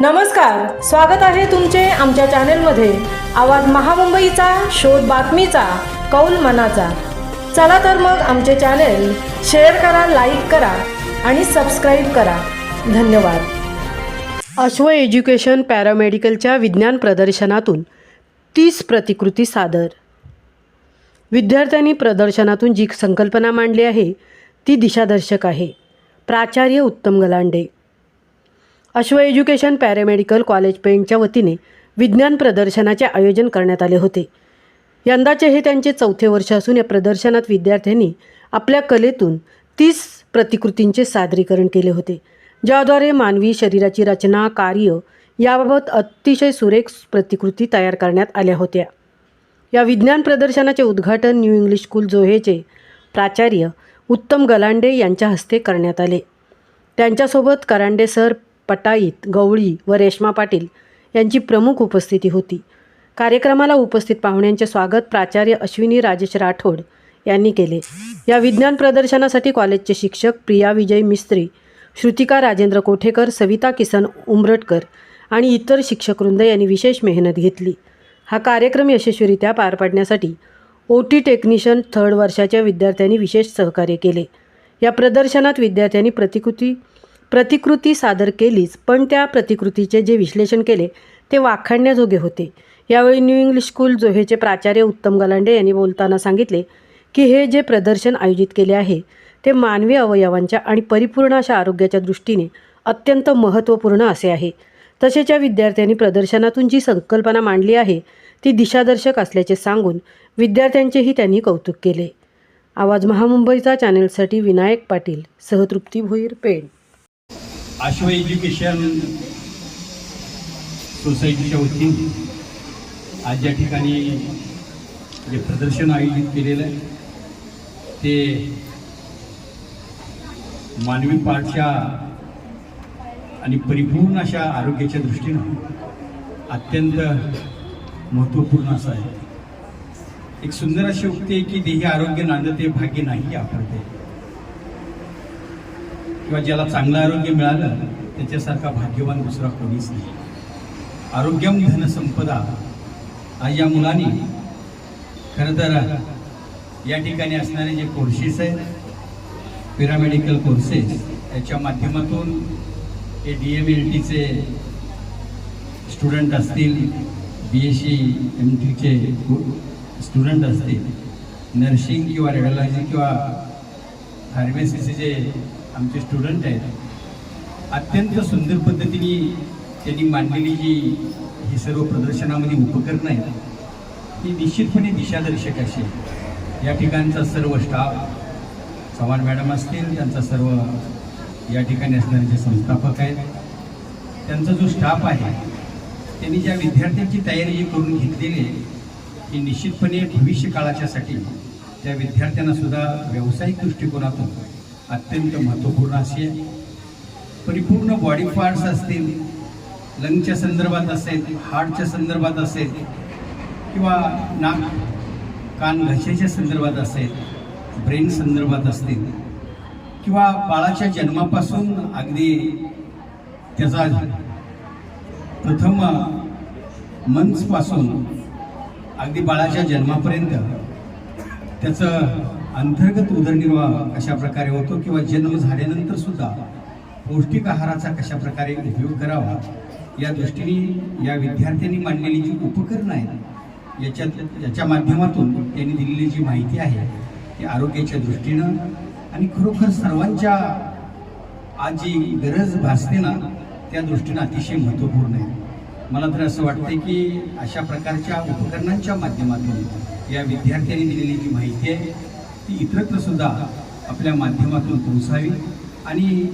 नमस्कार, स्वागत आहे तुमचे आमच्या चॅनेलमध्ये. आवाज महामुंबईचा, शोध बातमीचा, कौल मनाचा. चला तर मग आमचे चॅनेल शेअर करा, लाईक करा आणि सबस्क्राईब करा. धन्यवाद. अश्व एज्युकेशन पॅरामेडिकलच्या विज्ञान प्रदर्शनातून 30 प्रतिकृती सादर. विद्यार्थ्यांनी प्रदर्शनातून जी संकल्पना मांडली आहे ती दिशादर्शक आहे. प्राचार्य उत्तम गलांडे. अश्व एज्युकेशन पॅरामेडिकल कॉलेज पेणच्या वतीने विज्ञान प्रदर्शनाचे आयोजन करण्यात आले होते. यंदाचे हे त्यांचे 4थे वर्ष असून या प्रदर्शनात विद्यार्थ्यांनी आपल्या कलेतून 30 प्रतिकृतींचे सादरीकरण केले होते, ज्याद्वारे मानवी शरीराची रचना, कार्य याबाबत अतिशय सुरेख प्रतिकृती तयार करण्यात आल्या होत्या. या विज्ञान प्रदर्शनाचे उद्घाटन न्यू इंग्लिश स्कूल जोहेचे प्राचार्य उत्तम गलांडे यांच्या हस्ते करण्यात आले. त्यांच्यासोबत करांडे सर, पटाईत, गवळी व रेश्मा पाटील यांची प्रमुख उपस्थिती होती. कार्यक्रमाला उपस्थित पाहुण्यांचे स्वागत प्राचार्य अश्विनी राजेश राठोड यांनी केले. या विज्ञान प्रदर्शनासाठी कॉलेजचे शिक्षक प्रिया विजय मिस्त्री, श्रुतिका राजेंद्र कोठेकर, सविता किसन उमरटकर आणि इतर शिक्षकवृंद यांनी विशेष मेहनत घेतली. हा कार्यक्रम यशस्वीरित्या पार पाडण्यासाठी OT टेक्निशियन 3rd वर्षाच्या विद्यार्थ्यांनी विशेष सहकार्य केले. या प्रदर्शनात विद्यार्थ्यांनी प्रतिकृती सादर केलीच, पण त्या प्रतिकृतीचे जे विश्लेषण केले ते वाखाणण्याजोगे होते. यावेळी न्यू इंग्लिश स्कूल जोहेचे प्राचार्य उत्तम गलांडे यांनी बोलताना सांगितले की हे जे प्रदर्शन आयोजित केले आहे ते मानवी अवयवांच्या आणि परिपूर्ण अशा आरोग्याच्या दृष्टीने अत्यंत महत्त्वपूर्ण असे आहे. तसेच या विद्यार्थ्यांनी प्रदर्शनातून जी संकल्पना मांडली आहे ती दिशादर्शक असल्याचे सांगून विद्यार्थ्यांचेही त्यांनी कौतुक केले. आवाज महामुंबईचा चॅनेलसाठी विनायक पाटील, सहतृप्ती भोईर, पेण. अश्व एज्युकेशन सोसायटीच्या वतीने आज या ठिकाणी जे प्रदर्शन आयोजित केलेलं आहे ते मानवी पाठच्या आणि परिपूर्ण अशा आरोग्याच्या दृष्टीनं अत्यंत महत्त्वपूर्ण असं आहे. एक सुंदर अशी उक्ती आहे की देही आरोग्य नांदते भाग्य नाही आपडते, किंवा ज्याला चांगलं आरोग्य मिळालं त्याच्यासारखा भाग्यवान दुसरा कोणीच नाही. आरोग्यम धन संपदा. आज या मुलांनी खरं तर या ठिकाणी असणारे जे कोर्सेस आहेत, पॅरामेडिकल कोर्सेस, याच्या माध्यमातून हे DMLTचे स्टुडंट असतील, BSc MTचे स्टुडंट असतील, नर्सिंग किंवा रेडिओलॉजी किंवा फार्मसीचे जे आमचे स्टुडंट आहेत, अत्यंत सुंदर पद्धतीने त्यांनी मांडलेली जी ही सर्व प्रदर्शनामध्ये उपकरणं आहेत ही निश्चितपणे दिशादर्शक अशी. या ठिकाणचा सर्व स्टाफ, चव्हाण मॅडम असतील, त्यांचा सर्व या ठिकाणी असणारे जे संस्थापक आहेत, त्यांचा जो स्टाफ आहे, त्यांनी ज्या विद्यार्थ्यांची तयारी जी करून घेतलेली आहे ही निश्चितपणे भविष्य काळाच्यासाठी त्या विद्यार्थ्यांनासुद्धा व्यावसायिक दृष्टिकोनातून अत्यंत महत्त्वपूर्ण अशी आहे. परिपूर्ण बॉडी पार्ट्स असतील, लंगच्या संदर्भात असेल, हार्टच्या संदर्भात असेल, किंवा नाक कान घशाच्या संदर्भात असेल, ब्रेन संदर्भात असतील, किंवा बाळाच्या जन्मापासून अगदी त्याचा प्रथम मंथ्सपासून अगदी बाळाच्या जन्मापर्यंत त्याचं अंतर्गत उदरनिर्वाह कशा प्रकारे होतो, किंवा जन्म झाल्यानंतर सुद्धा पौष्टिक आहाराचा कशा प्रकारे उपयोग करावा या दृष्टीने या विद्यार्थ्यांनी मांडलेली जी उपकरणं आहेत याच्या माध्यमातून त्यांनी दिलेली जी माहिती आहे ती आरोग्याच्या दृष्टीनं आणि खरोखर सर्वांच्या आज जी गरज भासते ना त्या दृष्टीनं अतिशय महत्त्वपूर्ण आहे. मला तर असं वाटतं की अशा प्रकारच्या उपकरणांच्या माध्यमातून या विद्यार्थ्यांनी दिलेली जी माहिती आहे ती इतरत्र सुद्धा आपल्या माध्यमातून पोहोचावी आणि